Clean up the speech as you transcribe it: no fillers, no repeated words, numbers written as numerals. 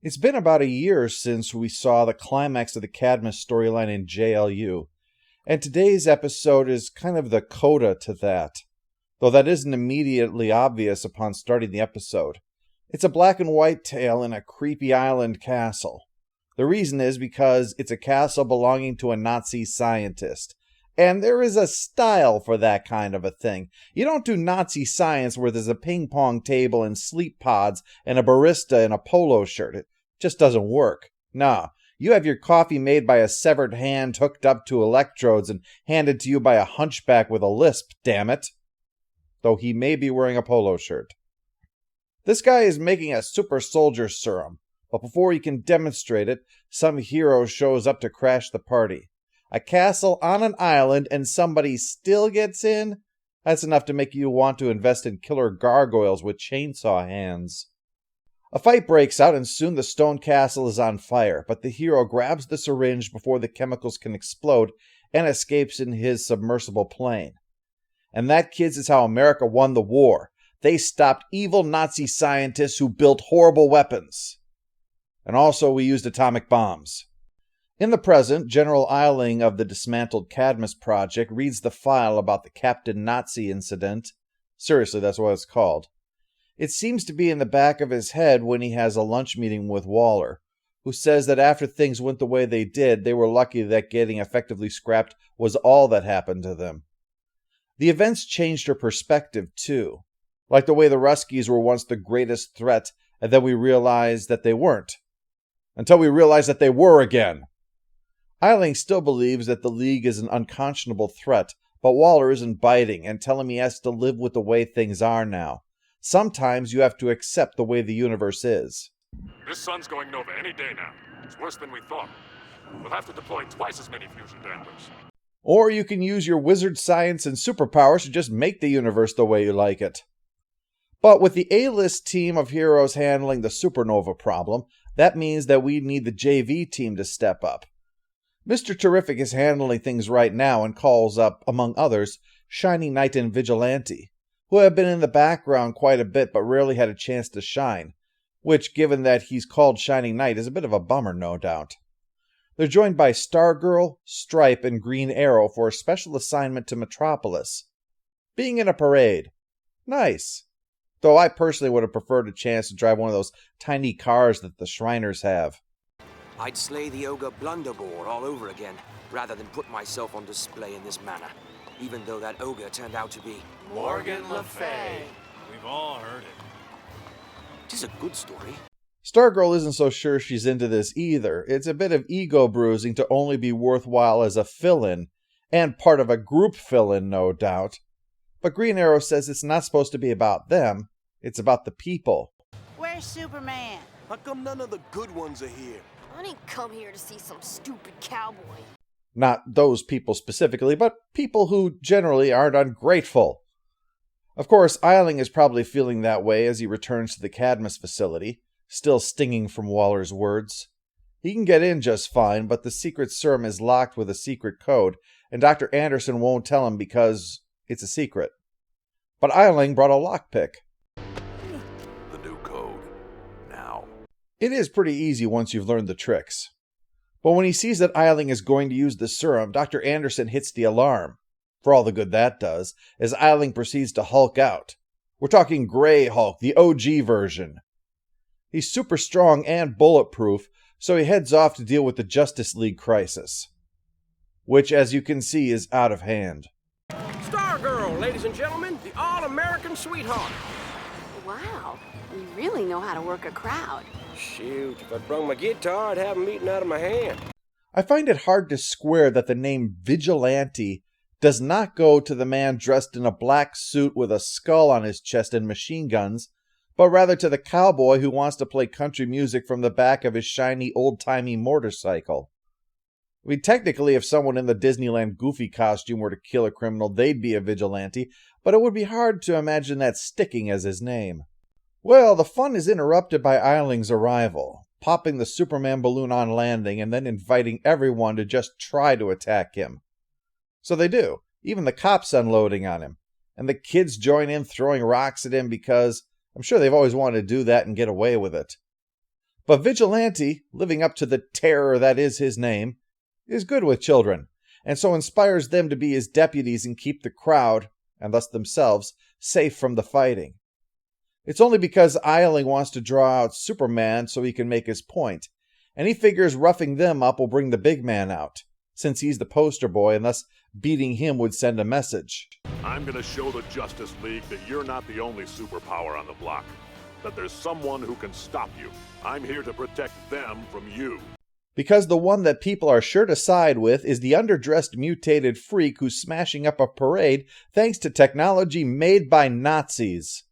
It's been about a year since we saw the climax of the Cadmus storyline in JLU, and today's episode is kind of the coda to that, though that isn't immediately obvious upon starting the episode. It's a black and white tale in a creepy island castle. The reason is because it's a castle belonging to a Nazi scientist, and there is a style for that kind of a thing. You don't do Nazi science where there's a ping pong table and sleep pods and a barista in a polo shirt. It just doesn't work. Nah, you have your coffee made by a severed hand hooked up to electrodes and handed to you by a hunchback with a lisp, damn it. Though he may be wearing a polo shirt. This guy is making a super soldier serum, but before he can demonstrate it, some hero shows up to crash the party. A castle on an island and somebody still gets in? That's enough to make you want to invest in killer gargoyles with chainsaw hands. A fight breaks out and soon the stone castle is on fire, but the hero grabs the syringe before the chemicals can explode and escapes in his submersible plane. And that, kids, is how America won the war. They stopped evil Nazi scientists who built horrible weapons. And also we used atomic bombs. In the present, General Eiling of the dismantled Cadmus project reads the file about the Captain Nazi incident. Seriously, that's what it's called. It seems to be in the back of his head when he has a lunch meeting with Waller, who says that after things went the way they did, they were lucky that getting effectively scrapped was all that happened to them. The events changed her perspective, too. Like the way the Ruskies were once the greatest threat, and then we realized that they weren't. Until we realized that they were again. Eiling still believes that the League is an unconscionable threat, but Waller isn't biting and telling him he has to live with the way things are now. Sometimes you have to accept the way the universe is. This sun's going nova any day now. It's worse than we thought. We'll have to deploy twice as many fusion dampeners. Or you can use your wizard science and superpowers to just make the universe the way you like it. But with the A-list team of heroes handling the supernova problem, that means that we need the JV team to step up. Mr. Terrific is handling things right now and calls up, among others, Shining Knight and Vigilante, who have been in the background quite a bit but rarely had a chance to shine, which, given that he's called Shining Knight, is a bit of a bummer, no doubt. They're joined by Stargirl, Stripe, and Green Arrow for a special assignment to Metropolis. Being in a parade. Nice. Though I personally would have preferred a chance to drive one of those tiny cars that the Shriners have. I'd slay the ogre Blunderbore all over again, rather than put myself on display in this manner, even though that ogre turned out to be Morgan Le Fay. We've all heard it. 'Tis a good story. Stargirl isn't so sure she's into this either. It's a bit of ego bruising to only be worthwhile as a fill-in, and part of a group fill-in, no doubt. But Green Arrow says it's not supposed to be about them, it's about the people. Where's Superman? How come none of the good ones are here? I didn't come here to see some stupid cowboy. Not those people specifically, but people who generally aren't ungrateful. Of course, Eiling is probably feeling that way as he returns to the Cadmus facility, still stinging from Waller's words. He can get in just fine, but the secret serum is locked with a secret code, and Dr. Anderson won't tell him because it's a secret. But Eiling brought a lockpick. The new code. Now. It is pretty easy once you've learned the tricks. But when he sees that Eiling is going to use the serum, Dr. Anderson hits the alarm, for all the good that does, as Eiling proceeds to Hulk out. We're talking Grey Hulk, the OG version. He's super strong and bulletproof, so he heads off to deal with the Justice League crisis. Which, as you can see, is out of hand. Stargirl, ladies and gentlemen, the all-American sweetheart. Wow, you really know how to work a crowd. Shoot, if I brung my guitar, I'd have 'em eating out of my hand. I find it hard to square that the name Vigilante does not go to the man dressed in a black suit with a skull on his chest and machine guns, but rather to the cowboy who wants to play country music from the back of his shiny old-timey motorcycle. I mean, technically, if someone in the Disneyland Goofy costume were to kill a criminal, they'd be a vigilante, but it would be hard to imagine that sticking as his name. Well, the fun is interrupted by Eiling's arrival, popping the Superman balloon on landing and then inviting everyone to just try to attack him. So they do, even the cops unloading on him, and the kids join in throwing rocks at him because I'm sure they've always wanted to do that and get away with it. But Vigilante, living up to the terror that is his name, is good with children, and so inspires them to be his deputies and keep the crowd, and thus themselves, safe from the fighting. It's only because Eiling wants to draw out Superman so he can make his point, and he figures roughing them up will bring the big man out, since he's the poster boy and thus beating him would send a message. I'm gonna show the Justice League that you're not the only superpower on the block. That there's someone who can stop you. I'm here to protect them from you. Because the one that people are sure to side with is the underdressed mutated freak who's smashing up a parade thanks to technology made by Nazis.